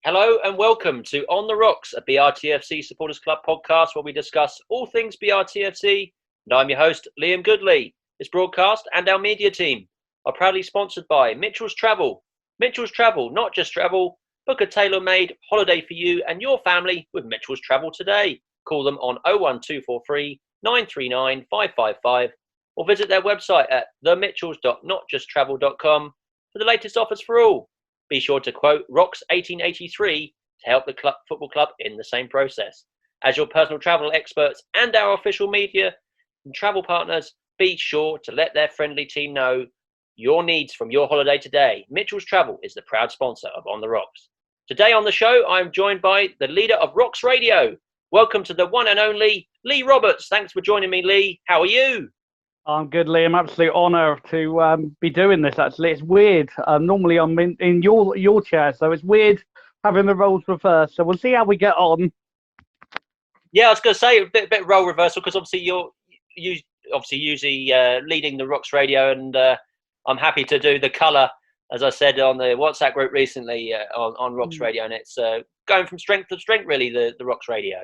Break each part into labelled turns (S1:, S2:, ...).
S1: Hello and welcome to On the Rocks, a BRTFC Supporters Club podcast where we discuss all things BRTFC. And I'm your host, Liam Goodley. This broadcast and our media team are proudly sponsored by Mitchell's Travel. Mitchell's Travel, not just travel. Book a tailor-made holiday for you and your family with Mitchell's Travel today. Call them on 01243 939 555 or visit their website at themitchells.notjusttravel.com for the latest offers for all. Be sure to quote Rocks 1883 to help the football club in the same process. As your personal travel experts and our official media and travel partners, be sure to let their friendly team know your needs from your holiday today. Mitchell's Travel is the proud sponsor of On the Rocks. Today on the show, I am joined by the leader of Rocks Radio. Welcome to the one and only Lee Roberts. Thanks for joining me, Lee. How are you?
S2: I'm good, Liam. Absolute honour to be doing this, actually. It's weird. Normally I'm in your chair, so it's weird having the roles reversed. So we'll see how we get on.
S1: Yeah, I was going to say a bit role reversal because obviously you're usually leading the Rocks Radio, and I'm happy to do the colour, as I said on the WhatsApp group recently on Rocks Radio, and it's going from strength to strength, really, the Rocks Radio.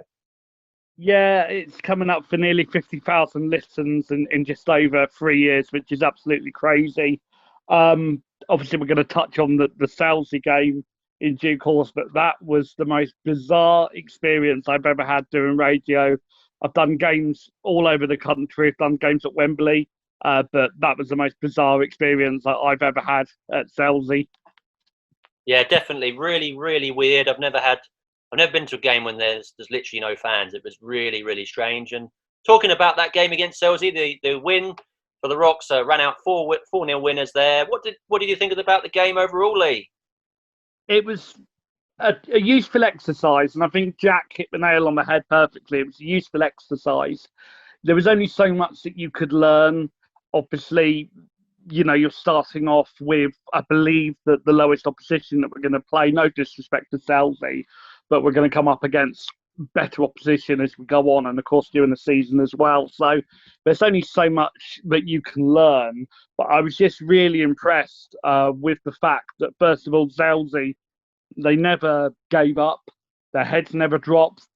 S2: Yeah, it's coming up for nearly 50,000 listens in just over 3 years, which is absolutely crazy. Obviously, we're going to touch on the Selsey game in due course, but that was the most bizarre experience I've ever had doing radio. I've done games all over the country. I've done games at Wembley, but that was the most bizarre experience I've ever had at Selsey.
S1: Yeah, definitely. Really, really weird. I've never been to a game when there's literally no fans. It was really, really strange. And talking about that game against Selsey, the win for the Rocks ran out 4-0 winners there. What did you think about the game overall, Lee?
S2: It was a useful exercise, and I think Jack hit the nail on the head perfectly. It was a useful exercise. There was only so much that you could learn. Obviously, you know, you're starting off with, I believe, that the lowest opposition that we're going to play. No disrespect to Selsey, but we're going to come up against better opposition as we go on, and of course during the season as well. So there's only so much that you can learn. But I was just really impressed with the fact that, first of all, Selsey, they never gave up. Their heads never dropped.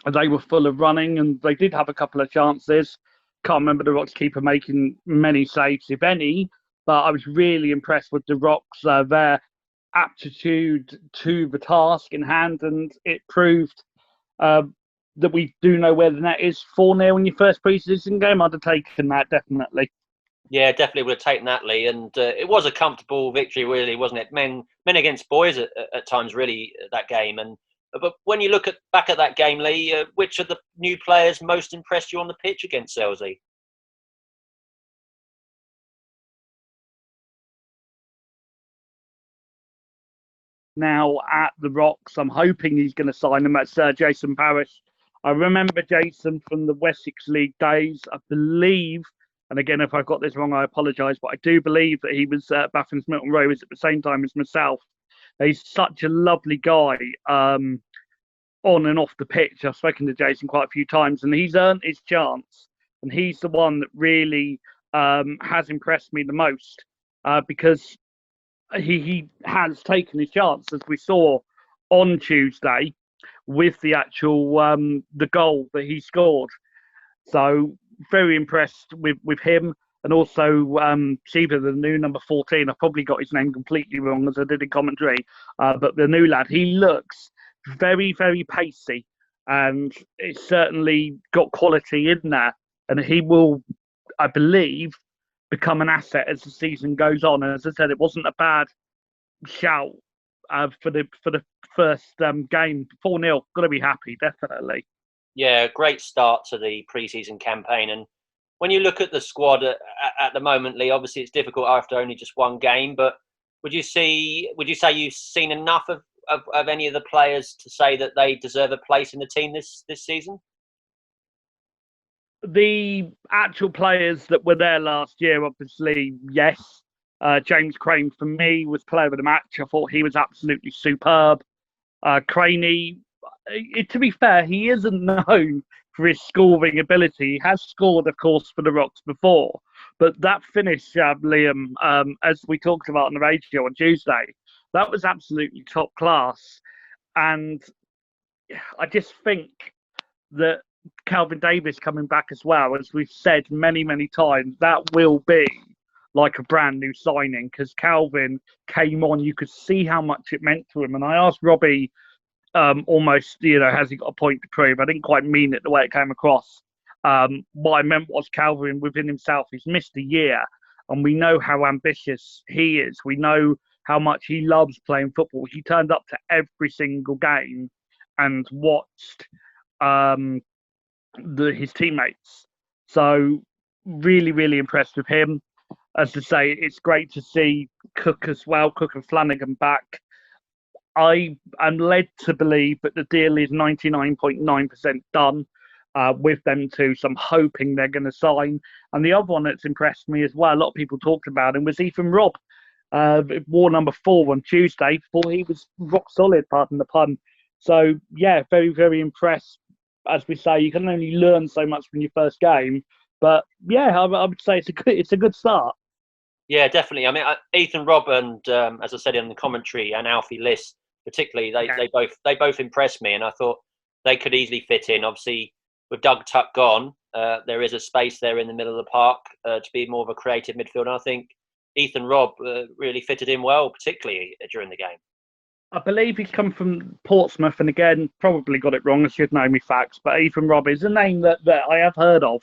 S2: They were full of running, and they did have a couple of chances. Can't remember the Rocks keeper making many saves, if any, but I was really impressed with the Rocks, their aptitude to the task in hand, and it proved that we do know where the net is. 4-0 in your first pre-season game, I'd have taken that, definitely.
S1: Yeah, definitely would have taken that, Lee. And it was a comfortable victory, really, wasn't it? Men against boys at times, really, that game. But when you look back at that game, Lee, which of the new players most impressed you on the pitch against Selsey?
S2: Now at the Rocks, I'm hoping he's going to sign him. That's Jason Parish. I remember Jason from the Wessex League days, I believe. And again, if I've got this wrong, I apologise, but I do believe that he was at Baffin's Milton Rovers at the same time as myself. He's such a lovely guy on and off the pitch. I've spoken to Jason quite a few times, and he's earned his chance. And he's the one that really has impressed me the most because he has taken his chance, as we saw on Tuesday with the actual the goal that he scored. So very impressed with him, and also Sheba, the new number 14. I probably got his name completely wrong as I did in commentary, but the new lad, he looks very, very pacey, and it's certainly got quality in there, and he will, I believe, become an asset as the season goes on. And as I said, it wasn't a bad shout for the first game. 4-0, got to be happy, definitely.
S1: Yeah, great start to the pre-season campaign. And when you look at the squad at the moment, Lee, obviously it's difficult after only just one game, but would you say you've seen enough of any of the players to say that they deserve a place in the team this season?
S2: The actual players that were there last year, obviously, yes. James Crane, for me, was player of the match. I thought he was absolutely superb. Craney, to be fair, he isn't known for his scoring ability. He has scored, of course, for the Rocks before. But that finish, Liam, as we talked about on the radio on Tuesday, that was absolutely top class. And I just think that Calvin Davis coming back as well, as we've said many, many times, that will be like a brand new signing, because Calvin came on, you could see how much it meant to him. And I asked Robbie almost, has he got a point to prove? I didn't quite mean it the way it came across. What I meant was Calvin within himself, he's missed a year, and we know how ambitious he is. We know how much he loves playing football. He turned up to every single game and watched his teammates. So really, really impressed with him. As to say, it's great to see Cook as well, Cook and Flanagan back. I am led to believe that the deal is 99.9% done with them two, so I'm hoping they're going to sign. And the other one that's impressed me as well, a lot of people talked about him, was Ethan Robb. Wore number 4 on Tuesday. Thought he was rock solid, pardon the pun. So, yeah, very, very impressed. As we say, you can only learn so much from your first game. But, yeah, I would say it's a good start.
S1: Yeah, definitely. I mean, Ethan Robb and, as I said in the commentary, and Alfie Liss, particularly, they both impressed me, and I thought they could easily fit in. Obviously, with Doug Tuck gone, there is a space there in the middle of the park to be more of a creative midfielder. And I think Ethan Robb really fitted in well, particularly during the game.
S2: I believe he's come from Portsmouth, and again, probably got it wrong. I should know me facts, but Ethan Robb is a name that I have heard of.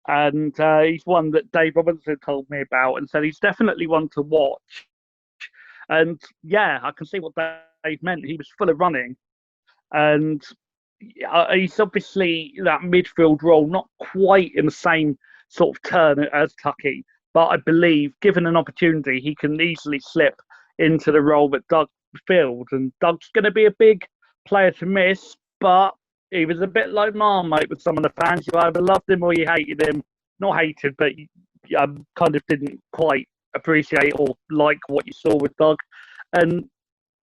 S2: And he's one that Dave Robinson told me about and said he's definitely one to watch. And yeah, I can see what Dave meant. He was full of running. And he's obviously that midfield role, not quite in the same sort of turn as Tucky. But I believe, given an opportunity, he can easily slip into the role that Doug filled. And Doug's going to be a big player to miss, but he was a bit like Marmite with some of the fans. You either loved him or you hated him. Not hated, but you kind of didn't quite appreciate or like what you saw with Doug. And,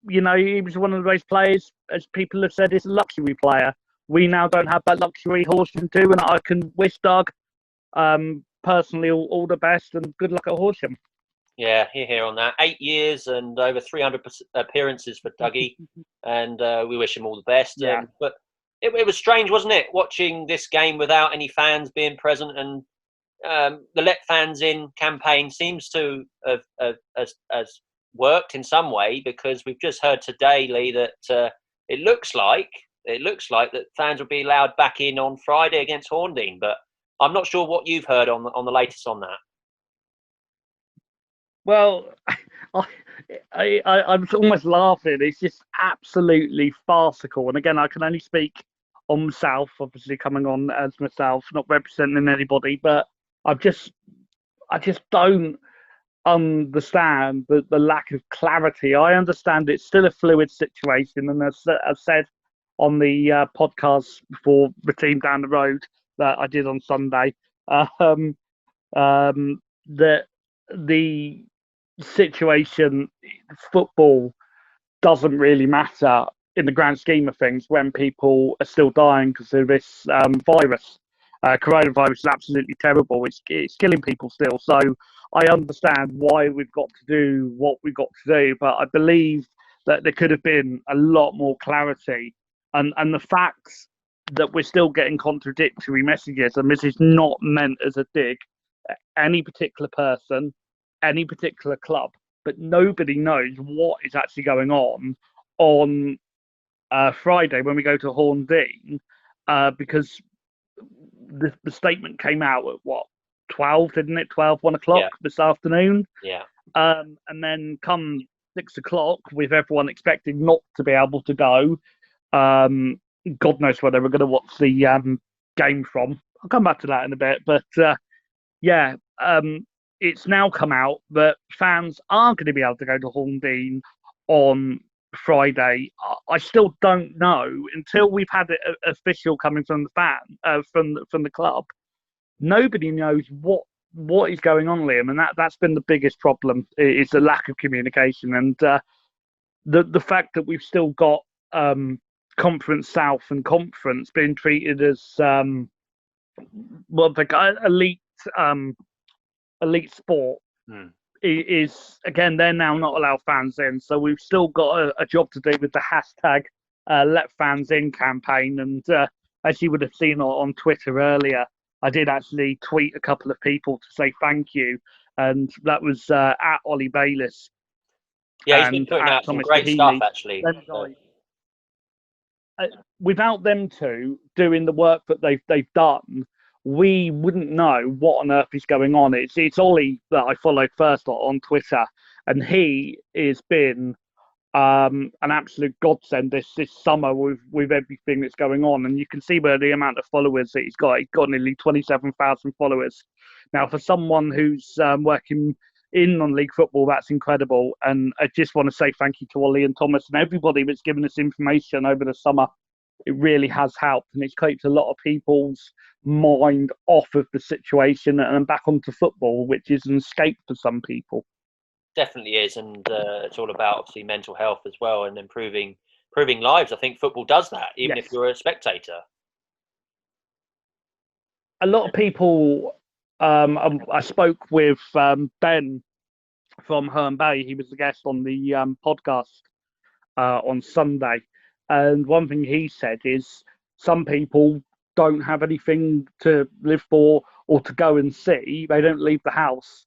S2: he was one of those players, as people have said, is a luxury player. We now don't have that luxury. Horsham do, and I can wish Doug personally all the best and good luck at Horsham.
S1: Yeah, here on that. 8 years and over 300 appearances for Dougie, and we wish him all the best.
S2: Yeah.
S1: But it was strange, wasn't it, watching this game without any fans being present, and the Let Fans In campaign seems to have worked in some way, because we've just heard today, Lee, that it looks like that fans will be allowed back in on Friday against Horndean, but I'm not sure what you've heard on the latest on that.
S2: Well, I'm almost laughing. It's just absolutely farcical. And again, I can only speak on myself, obviously coming on as myself, not representing anybody. But I just don't understand the lack of clarity. I understand it's still a fluid situation, and as I've said on the podcast for the team down the road that I did on Sunday, that the situation, football doesn't really matter in the grand scheme of things when people are still dying because of this virus. Coronavirus is absolutely terrible. It's killing people still. So I understand why we've got to do what we've got to do, but I believe that there could have been a lot more clarity. And the facts that we're still getting contradictory messages, and this is not meant as a dig at any particular person, any particular club, but nobody knows what is actually going on Friday when we go to Horndean, because the statement came out at 12, didn't it? 1 o'clock this afternoon.
S1: Yeah.
S2: And then come 6 o'clock, with everyone expecting not to be able to go, God knows where they were going to watch the game from. I'll come back to that in a bit, but it's now come out that fans are going to be able to go to Horndean on Friday. I still don't know until we've had it official coming from the from the club. Nobody knows what is going on, Liam, and that's been the biggest problem. Is the lack of communication, and the fact that we've still got Conference South and Conference being treated as elite sport is, again, they're now not allowed fans in. So we've still got a job to do with the hashtag Let Fans In campaign. And as you would have seen on Twitter earlier, I did actually tweet a couple of people to say thank you. And that was at Ollie Bayliss.
S1: Yeah, he's been putting out some great stuff, actually.
S2: Without them two doing the work that they've done, we wouldn't know what on earth is going on. It's Ollie that I followed first on Twitter, and he has been an absolute godsend this summer with everything that's going on. And you can see where the amount of followers that he's got. He's got nearly 27,000 followers. Now, for someone who's working in non-league football, that's incredible. And I just want to say thank you to Ollie and Thomas and everybody that's given us information over the summer. It really has helped, and it's kept a lot of people's mind off of the situation and back onto football, which is an escape for some people.
S1: Definitely is, and it's all about obviously mental health as well and improving lives. I think football does that, even if you're a spectator.
S2: A lot of people. I spoke with Ben from Herne Bay. He was a guest on the podcast on Sunday, and one thing he said is some people don't have anything to live for or to go and see. They don't leave the house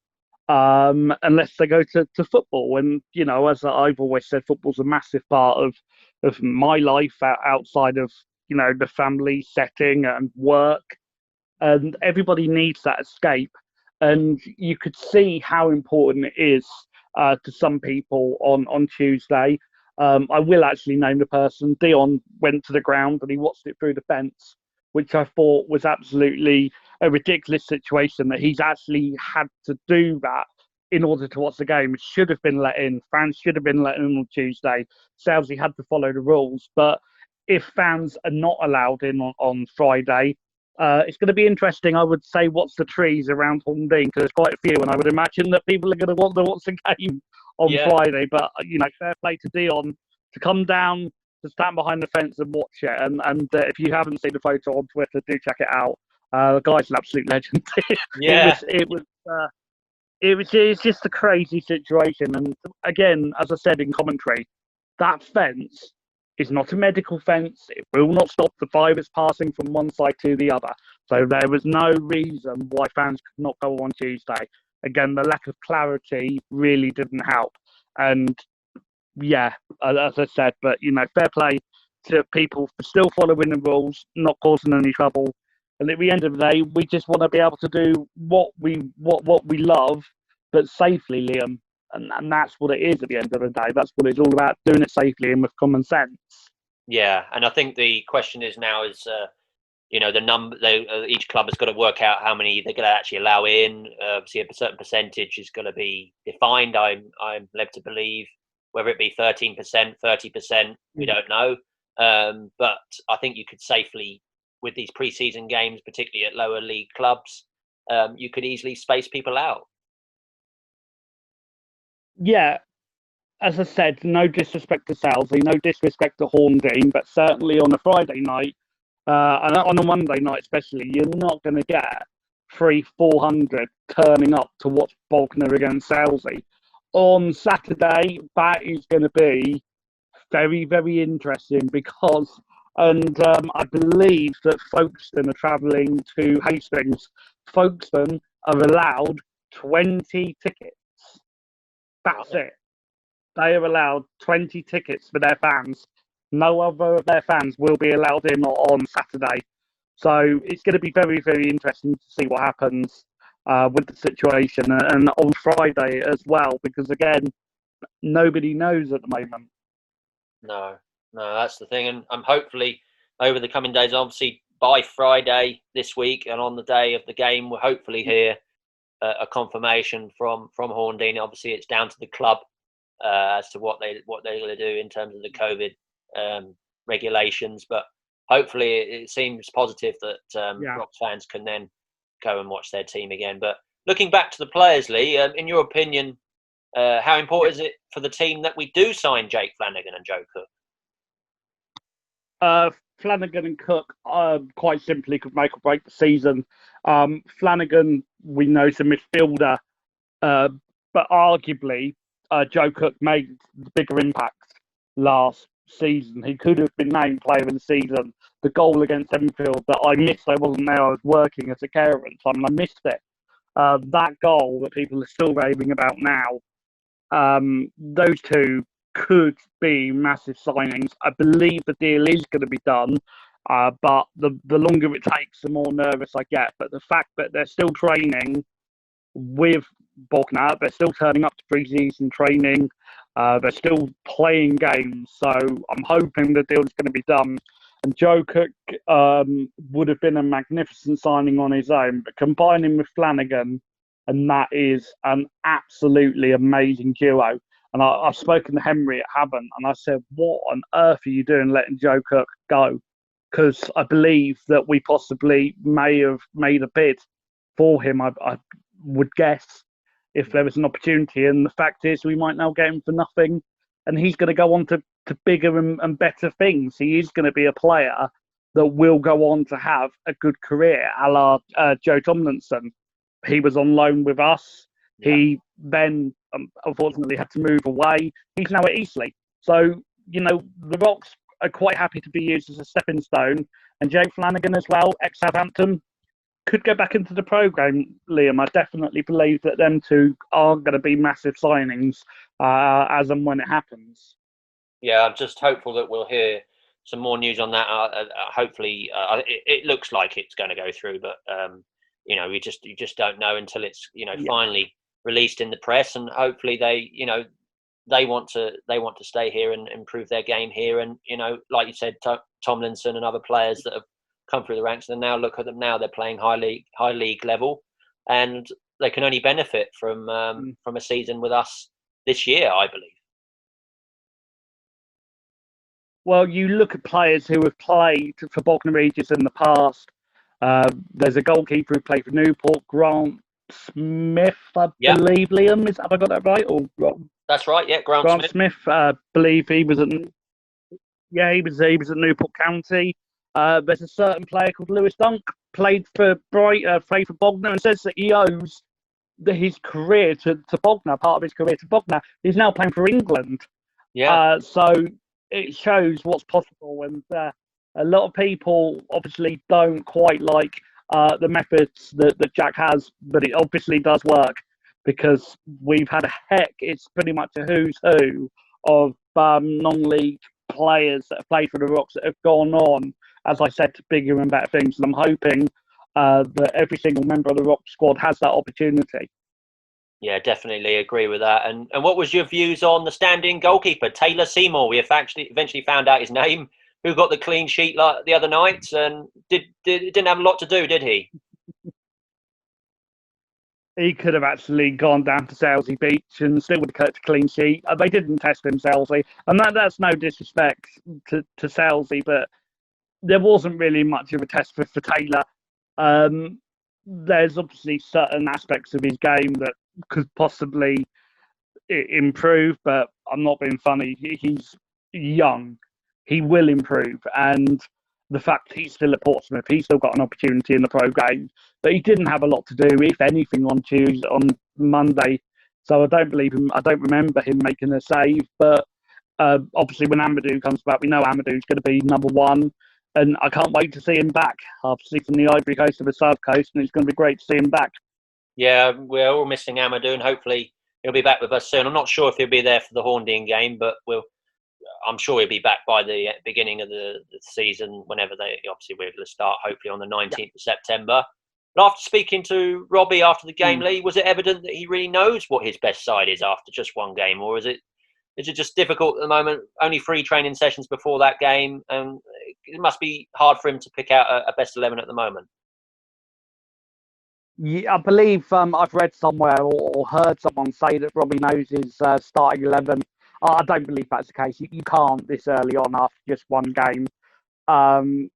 S2: unless they go to football. And, you know, as I've always said, football's a massive part of my life outside of, you know, the family setting and work. And everybody needs that escape. And you could see how important it is to some people on Tuesday. I will actually name the person. Dion went to the ground and he watched it through the fence, which I thought was absolutely a ridiculous situation that he's actually had to do that in order to watch the game. It should have been let in. Fans should have been let in on Tuesday. Selsey had to follow the rules. But if fans are not allowed in on Friday, it's going to be interesting. I would say watch the trees around Horndean because there's quite a few, and I would imagine that people are going to want to watch the game on Friday. But, you know, fair play to Dion to come down, to stand behind the fence and watch it. And if you haven't seen the photo on Twitter, do check it out. The guy's an absolute legend. It's just a crazy situation. And again, as I said in commentary, that fence is not a medical fence. It will not stop the virus passing from one side to the other. So there was no reason why fans could not go on Tuesday. Again, the lack of clarity really didn't help. And yeah, as I said, but, you know, fair play to people for still following the rules, not causing any trouble. And at the end of the day, we just want to be able to do what we love, but safely, Liam. And that's what it is at the end of the day. That's what it's all about, doing it safely and with common sense.
S1: Yeah, and I think the question is now is, you know, the number. Each club has got to work out how many they're going to actually allow in. Obviously, a certain percentage is going to be defined. I'm led to believe, whether it be 13%, 30%, we don't know. But I think you could safely, with these pre-season games, particularly at lower league clubs, you could easily space people out.
S2: Yeah, as I said, no disrespect to Selsey, no disrespect to Horndean, but certainly on a Friday night, and on a Monday night especially, you're not going to get 300-400 turning up to watch Bognor against Selsey. On Saturday, that is going to be very, very interesting because, and I believe that Folkestone are travelling to Hastings. Folkestone are allowed 20 tickets. That's it. They are allowed 20 tickets for their fans. No other of their fans will be allowed in on Saturday. So it's going to be very, very interesting to see what happens with the situation. And on Friday as well, because, again, nobody knows at the moment.
S1: No, that's the thing. And hopefully over the coming days, obviously by Friday this week and on the day of the game, we'll hopefully hear a confirmation from Horndean. Obviously, it's down to the club as to what they're going to do in terms of the COVID regulations. But hopefully, it seems positive that Rocks fans can then go and watch their team again. But looking back to the players, Lee, in your opinion, how important is it for the team that we do sign Jake Flanagan and Joe
S2: Cook? Flanagan and Cook quite simply could make or break the season. Flanagan, we know, is a midfielder, but arguably Joe Cook made the bigger impact last season. He could have been named player of the season. The goal against Enfield that I missed, I wasn't there, I was working as a carer at the time, and I missed it. That goal that people are still raving about now, those two could be massive signings. I believe the deal is going to be done, but the longer it takes, the more nervous I get. But the fact that they're still training with Bognor, they're still turning up to pre-season training, they're still playing games, so I'm hoping the deal is going to be done. And Joe Cook would have been a magnificent signing on his own, but combining with Flanagan, and that is an absolutely amazing duo. And I've spoken to Henry at Havant, and I said, what on earth are you doing letting Joe Cook go? Because I believe that we possibly may have made a bid for him, I would guess, if there was an opportunity. And the fact is, we might now get him for nothing, and he's going to go on to bigger and better things. He is going to be a player that will go on to have a good career, a la Joe Tomlinson. He was on loan with us. Yeah. He then, unfortunately, had to move away. He's now at Eastleigh. So, the Rocks are quite happy to be used as a stepping stone. And Jake Flanagan as well, ex-Southampton, could go back into the programme, Liam. I definitely believe that them two are going to be massive signings as and when it happens.
S1: Yeah, I'm just hopeful that we'll hear some more news on that. Hopefully, it looks like it's going to go through, but you just don't know until it's finally released in the press, and hopefully they want to stay here and improve their game here, and like you said, Tomlinson and other players that have come through the ranks, and now look at them now, they're playing high league level, and they can only benefit from a season with us this year, I believe.
S2: Well, you look at players who have played for Bognor Regis in the past. There's a goalkeeper who played for Newport, Grant Smith, I believe. Liam, have I got that right? Or
S1: that's right. Yeah, Grant
S2: Smith. Believe he was at. Yeah, he was at Newport County. There's a certain player called Lewis Dunk, played for Bognor, and says that he owes his career to Bognor, part of his career to Bognor. He's now playing for England.
S1: Yeah.
S2: So it shows what's possible, and a lot of people obviously don't quite like the methods that Jack has, but it obviously does work, because we've had it's pretty much a who's who of non-league players that have played for the Rocks that have gone on, as I said, to bigger and better things. And I'm hoping that every single member of the Rock squad has that opportunity.
S1: Yeah, definitely agree with that. And what was your views on the stand-in goalkeeper, Taylor Seymour? We have eventually found out his name, who got the clean sheet the other night, and didn't have a lot to do, did he?
S2: He could have actually gone down to Selsey Beach and still would have kept a clean sheet. They didn't test him, Selsey, and that's no disrespect to Selsey, but there wasn't really much of a test for Taylor. There's obviously certain aspects of his game that could possibly improve, but I'm not being funny. He's young. He will improve, and the fact he's still at Portsmouth, he's still got an opportunity in the pro game, but he didn't have a lot to do, if anything, on Monday. So I don't remember him making a save. But obviously, when Amadou comes back, we know Amadou's going to be number one, and I can't wait to see him back. Obviously, from the Ivory Coast to the South Coast, and it's going to be great to see him back. Yeah,
S1: we're all missing Amadou, and hopefully he'll be back with us soon. I'm not sure if he'll be there for the Horndean game, but I'm sure he'll be back by the beginning of the season, whenever we're going to start, hopefully on the 19th of September. But after speaking to Robbie after the game, Lee, was it evident that he really knows what his best side is after just one game, or is it just difficult at the moment? Only 3 training sessions before that game, and it must be hard for him to pick out a best 11 at the moment.
S2: Yeah, I believe I've read somewhere or heard someone say that Robbie knows his starting 11. I don't believe that's the case. You can't this early on after just one game.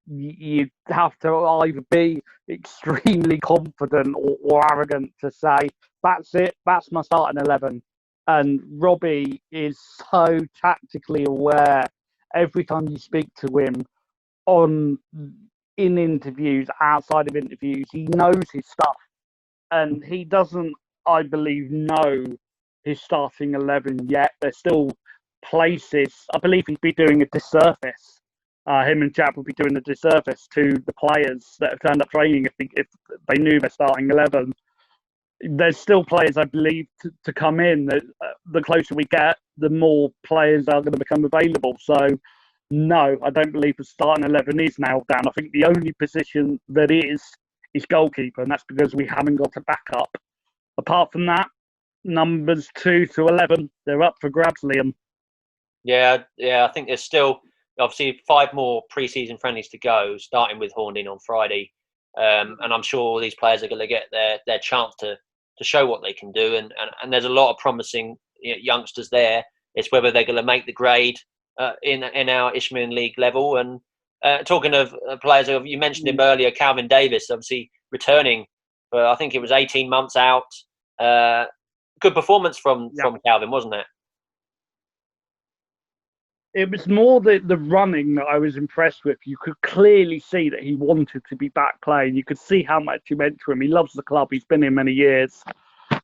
S2: You have to either be extremely confident or arrogant to say, that's it, that's my starting 11. And Robbie is so tactically aware every time you speak to him in interviews, outside of interviews. He knows his stuff. And he doesn't, I believe, know his starting 11 yet. They're still places, I believe he'd be doing a disservice. Him and Jack would be doing a disservice to the players that have turned up training if they knew they're starting 11. There's still players, I believe, to come in. The closer we get, the more players are going to become available. So, no, I don't believe the starting 11 is nailed down. I think the only position that is goalkeeper, and that's because we haven't got a backup. Apart from that, numbers 2 to 11, they're up for grabs, Liam.
S1: Yeah, I think there's still obviously 5 more pre-season friendlies to go, starting with Horndean on Friday, and I'm sure these players are going to get their chance to show what they can do, and there's a lot of promising youngsters there. It's whether they're going to make the grade in our Isthmian League level. And talking of players, you mentioned him earlier, Calvin Davis, obviously returning for, I think it was 18 months out. Good performance from Calvin, wasn't it?
S2: It was more the running that I was impressed with. You could clearly see that he wanted to be back playing. You could see how much he meant to him. He loves the club. He's been here many years.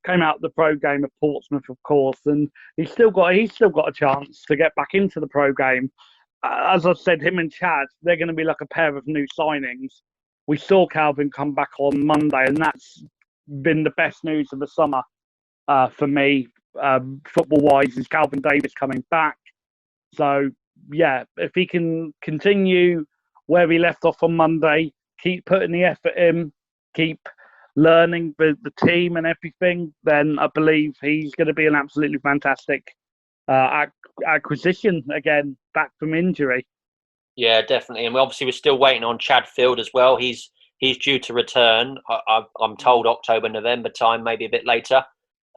S2: Came out of the pro game at Portsmouth, of course, and he's still got a chance to get back into the pro game. As I said, him and Chad, they're going to be like a pair of new signings. We saw Calvin come back on Monday, and that's been the best news of the summer for me, football-wise, is Calvin Davis coming back. So, yeah, if he can continue where he left off on Monday, keep putting the effort in, keep learning the team and everything, then I believe he's going to be an absolutely fantastic acquisition again, back from injury.
S1: Yeah, definitely. And we're still waiting on Chad Field as well. He's due to return. I'm told October, November time, maybe a bit later.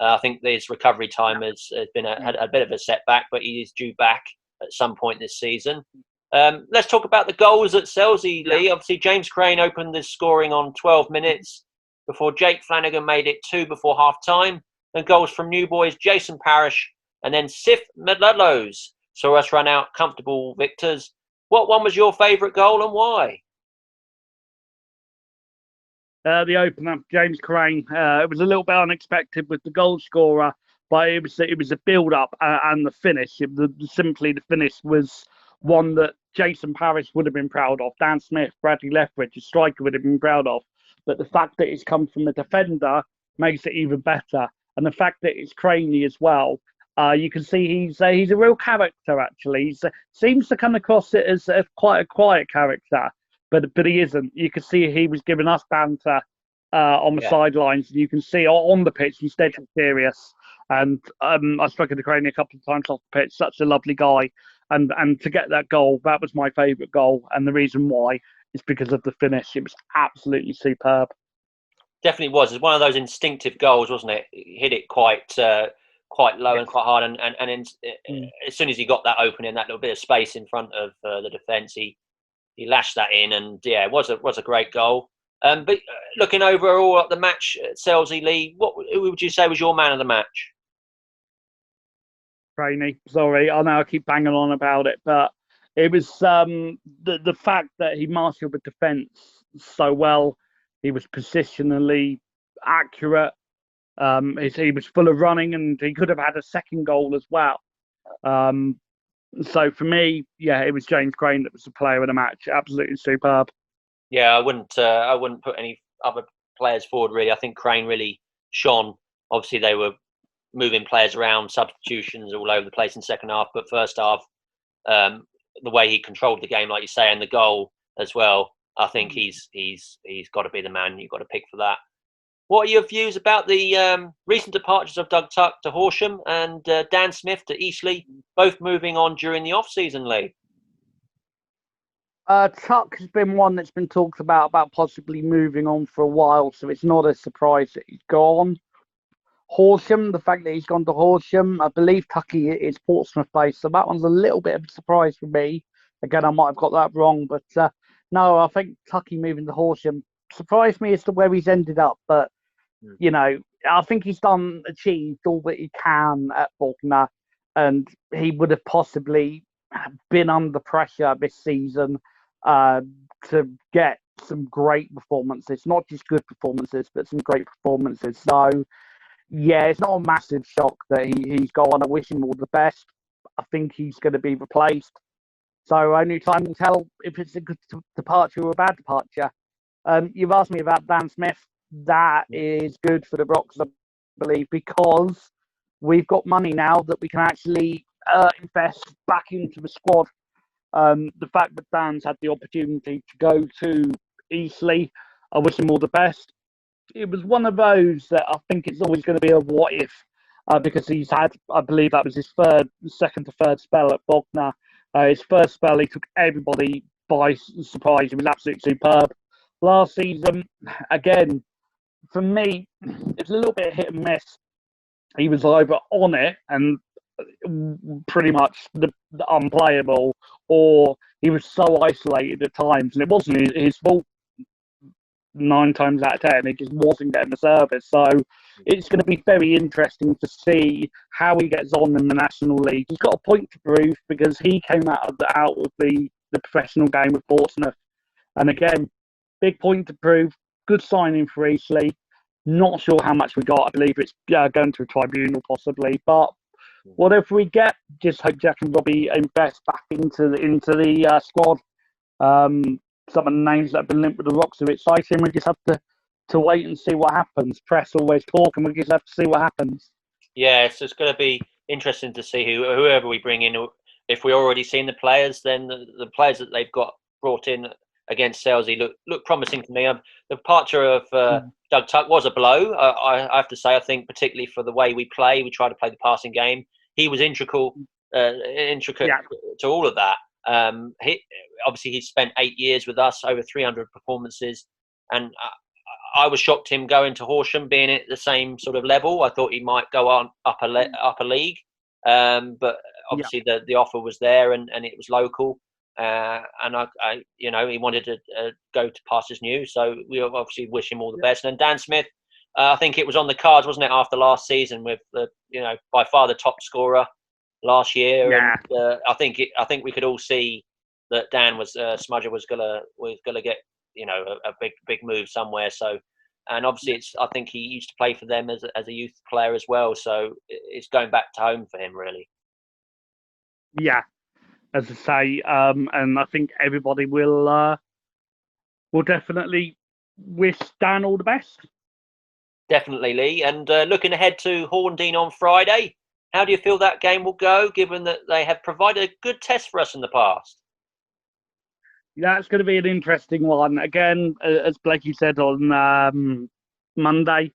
S1: I think his recovery time has been had a bit of a setback, but he is due back at some point this season. Let's talk about the goals at Selsey, Lee. Obviously, James Crane opened the scoring on 12 minutes before Jake Flanagan made it 2 before half-time. And goals from new boys Jason Parrish and then Sif Medludlows saw us run out comfortable victors. What one was your favourite goal and why?
S2: The opener, James Crane. It was a little bit unexpected with the goal scorer, but it was a build-up and the finish. Simply the finish was one that Jason Parrish would have been proud of. Dan Smith, Bradley Lethbridge, a striker, would have been proud of. But the fact that it's come from the defender makes it even better. And the fact that it's Craney as well, you can see he's a real character, actually. He seems to come across it as quite a quiet character, but he isn't. You can see he was giving us banter on the sidelines. You can see on the pitch he's dead serious. And I've spoken to Craney a couple of times off the pitch. Such a lovely guy. And to get that goal, that was my favourite goal. And the reason why is because of the finish. It was absolutely superb.
S1: Definitely was. It's one of those instinctive goals, wasn't it? He hit it quite low and quite hard. And as soon as he got that opening, that little bit of space in front of the defence, he lashed that in. And yeah, it was a great goal. But looking overall at the match at Selsey, Lee, who would you say was your man of the match?
S2: Craney, sorry, I know I keep banging on about it, but it was the fact that he marshalled the defence so well. He was positionally accurate. He was full of running, and he could have had a second goal as well. So for me, it was James Crane that was the player of the match. Absolutely superb.
S1: Yeah, I wouldn't put any other players forward really. I think Crane really shone. Obviously, they were moving players around, substitutions all over the place in second half, but first half, the way he controlled the game, like you say, and the goal as well, I think he's got to be the man you've got to pick for that. What are your views about the recent departures of Doug Tuck to Horsham and Dan Smith to Eastleigh, both moving on during the off-season, Lee?
S2: Tuck has been one that's been talked about possibly moving on for a while, so it's not a surprise that he's gone. Horsham, the fact that he's gone to Horsham, I believe Tucky is Portsmouth based, so that one's a little bit of a surprise for me. Again, I might have got that wrong, but no, I think Tucky moving to Horsham surprised me as to where he's ended up. But you know, I think he's achieved all that he can at Bognor, and he would have possibly been under pressure this season to get some great performances, not just good performances, but some great performances. So, yeah, it's not a massive shock that he's gone. I wish him all the best. I think he's going to be replaced. So only time will tell if it's a good departure or a bad departure. You've asked me about Dan Smith. That is good for the Rocks, I believe, because we've got money now that we can actually invest back into the squad. The fact that Dan's had the opportunity to go to Eastleigh, I wish him all the best. It was one of those that I think it's always going to be a what if, because he's had, I believe that was his second to third spell at Bognor. His first spell, he took everybody by surprise. He was absolutely superb. Last season, again, for me, it's a little bit hit and miss. He was either on it and pretty much the unplayable, or he was so isolated at times, and it wasn't his fault 9 times out of 10. He just wasn't getting the service. So it's going to be very interesting to see how he gets on in the National League. He's got a point to prove because he came out of the professional game with Portsmouth, and again, big point to prove. Good signing for Eastleigh. Not sure how much we got. I believe it's going to a tribunal possibly, but whatever we get, just hope Jack and Robbie invest back into the squad. Some of the names that have been linked with the Rocks are exciting. We just have to wait and see what happens. Press always talk, and we just have to see what happens.
S1: Yeah, so it's going to be interesting to see whoever we bring in. If we're already seeing the players, then the players that they've got brought in against Selsey look promising to me. The departure of Doug Tuck was a blow. I have to say, I think particularly for the way we play, we try to play the passing game. He was intricate to all of that. Obviously, he's spent 8 years with us, over 300 performances, and I was shocked him going to Horsham, being at the same sort of level. I thought he might go on upper league, but obviously the offer was there, and it was local. And I he wanted to go to Pastures New, so we obviously wish him all the best. And Dan Smith, I think it was on the cards, wasn't it, after last season with by far the top scorer last year.
S2: Yeah.
S1: And I think we could all see that Dan Smudger was gonna get a big move somewhere. So, and obviously I think he used to play for them as a youth player as well. So it's going back to home for him, really.
S2: Yeah. As I say, and I think everybody will definitely wish Dan all the best.
S1: Definitely, Lee. And looking ahead to Horndean on Friday, how do you feel that game will go, given that they have provided a good test for us in the past?
S2: That's going to be an interesting one. Again, as Blakey said on Monday,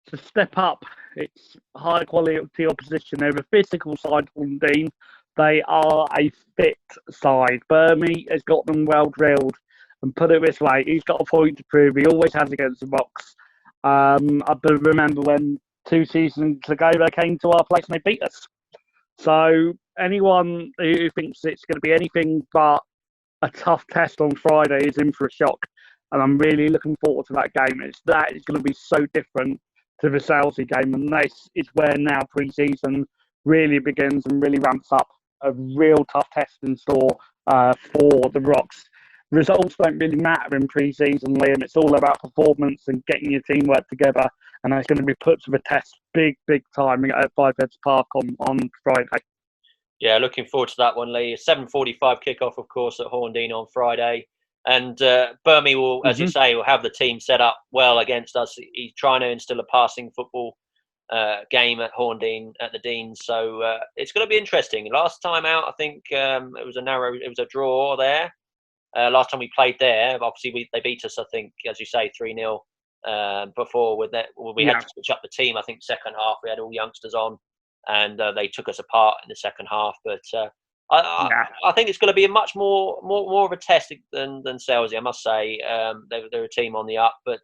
S2: to step up, it's high quality opposition. They're a physical side, Horndean. They are a fit side. Burmy has got them well drilled. And put it this way, he's got a point to prove. He always has against the Rocks. I remember when 2 seasons ago they came to our place and they beat us. So anyone who thinks it's going to be anything but a tough test on Friday is in for a shock. And I'm really looking forward to that game. That is going to be so different to the Selsey game. And this is where now pre-season really begins and really ramps up. A real tough test in store for the Rocks. Results don't really matter in pre-season, Liam. It's all about performance and getting your teamwork together, and that's going to be put to the test big time at Five Heads Park on Friday.
S1: Yeah, looking forward to that one, Lee. 7:45 kickoff, of course, at Horndean on Friday. And Burmy will, as you say, will have the team set up well against us. He's trying to instill a passing football game at Horndean at the Deans, so it's going to be interesting. Last time out, I think it was a draw there. Last time we played there, obviously they beat us, I think, as you say, 3-0 before. With that, we had to switch up the team. I think second half we had all youngsters on, and they took us apart in the second half. But I think it's going to be a much more of a test than Selsey, I must say. They're a team on the up, but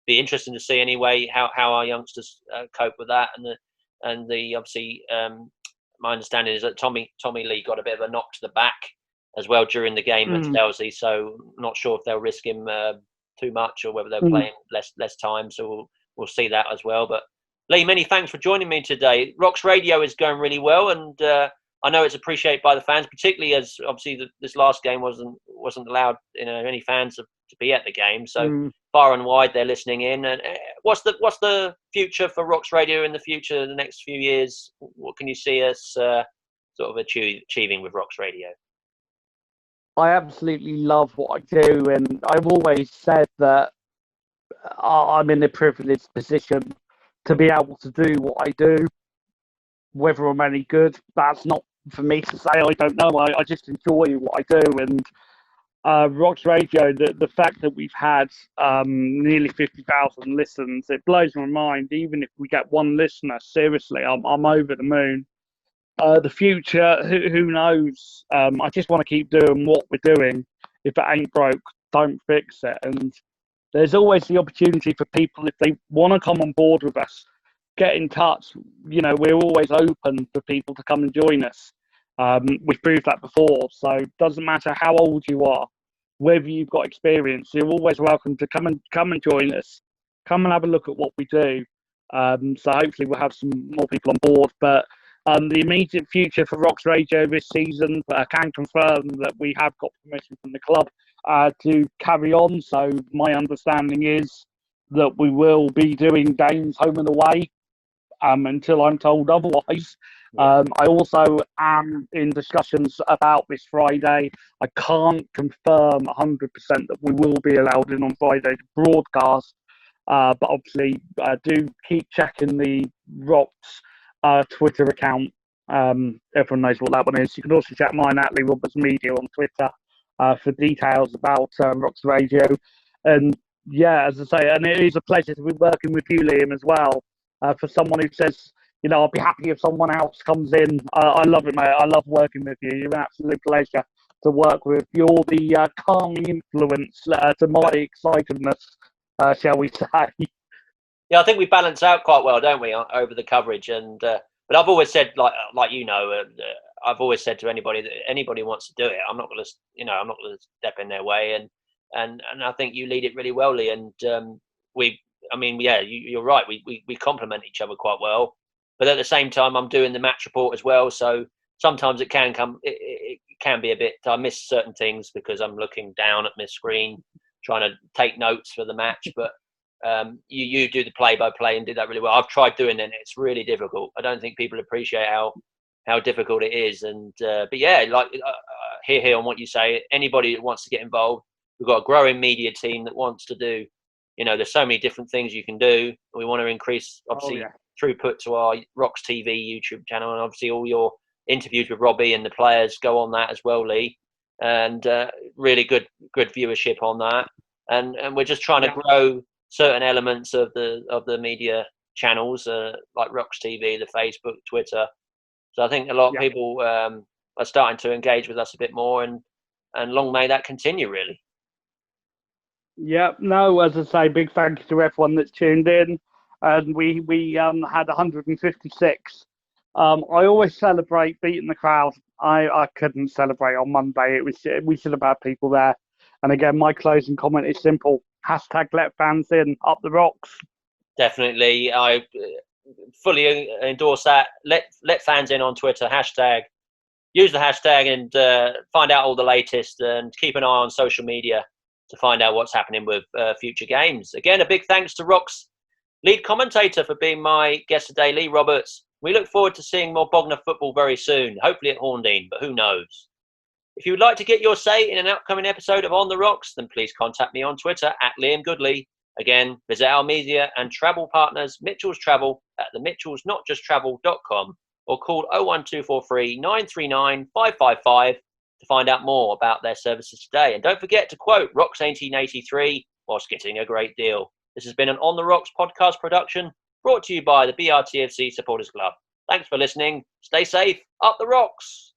S1: be interesting to see anyway how our youngsters cope with that. And the obviously my understanding is that Tommy Lee got a bit of a knock to the back as well during the game at Selsey, so not sure if they'll risk him too much or whether they're playing less time. So we'll see that as well. But Lee, many thanks for joining me today. Rocks Radio is going really well, and I know it's appreciated by the fans, particularly as obviously this last game wasn't allowed any fans to be at the game. So far and wide they're listening in. And what's the future for Rocks Radio in the future, the next few years? What can you see us sort of achieving with Rocks Radio?
S2: I absolutely love what I do, and I've always said that I'm in a privileged position to be able to do what I do. Whether I'm any good, that's not for me to say. I don't know. I just enjoy what I do, and Rocks Radio, the fact that we've had nearly 50,000 listens, it blows my mind. Even if we get one listener, seriously, I'm over the moon. The future, who knows? I just want to keep doing what we're doing. If it ain't broke, don't fix it. And there's always the opportunity for people, if they want to come on board with us, get in touch. You know, we're always open for people to come and join us. We've proved that before. So it doesn't matter how old you are, whether you've got experience, you're always welcome to come and join us. Come and have a look at what we do. So hopefully we'll have some more people on board. But the immediate future for Rocks Radio this season, I can confirm that we have got permission from the club to carry on. So my understanding is that we will be doing games home and away until I'm told otherwise. I also am in discussions about this Friday. I can't confirm 100% that we will be allowed in on Friday to broadcast, but obviously do keep checking the Rocks Twitter account. Everyone knows what that one is. You can also check mine at Lee Roberts Media on Twitter for details about Rocks Radio. And yeah, as I say, and it is a pleasure to be working with you, Liam, as well. For someone who says, you know, I'll be happy if someone else comes in. I love it, mate. I love working with you. You're an absolute pleasure to work with. You're the calming influence to my excitedness, shall we say.
S1: Yeah, I think we balance out quite well, don't we, over the coverage? And but I've always said, like you know, I've always said to anybody that anybody who wants to do it, I'm not going to, you know, I'm not going to step in their way. And I think you lead it really well, Lee. And you're right. We complement each other quite well. But at the same time, I'm doing the match report as well. So sometimes it can be a bit. I miss certain things because I'm looking down at my screen, trying to take notes for the match. But you do the play-by-play and do that really well. I've tried doing it, and it's really difficult. I don't think people appreciate how difficult it is. And but yeah, hear on what you say. Anybody that wants to get involved, we've got a growing media team that wants to do. You know, there's so many different things you can do. We want to increase, obviously, throughput to our Rocks TV YouTube channel, and obviously all your interviews with Robbie and the players go on that as well, Lee. And really good viewership on that. And we're just trying to grow certain elements of the media channels, like Rocks TV, the Facebook, Twitter. So I think a lot of people are starting to engage with us a bit more, and long may that continue, really.
S2: Yeah, no, as I say, big thank you to everyone that's tuned in. And we had 156. I always celebrate beating the crowd. I couldn't celebrate on Monday. We should have had people there. And again, my closing comment is simple. # let fans in, up the Rocks.
S1: Definitely. I fully endorse that. Let fans in on Twitter. Use the hashtag and find out all the latest, and keep an eye on social media to find out what's happening with future games. Again, a big thanks to Rocks lead commentator for being my guest today, Lee Roberts. We look forward to seeing more Bognor football very soon, hopefully at Horndean, but who knows. If you would like to get your say in an upcoming episode of On the Rocks, then please contact me on Twitter at Liam Goodley. Again, visit our media and travel partners, Mitchell's Travel, at themitchellsnotjusttravel.com, or call 01243 939 555 to find out more about their services today. And don't forget to quote Rocks 1883 whilst getting a great deal. This has been an On the Rocks podcast production brought to you by the BRTFC Supporters Club. Thanks for listening. Stay safe. Up the Rocks.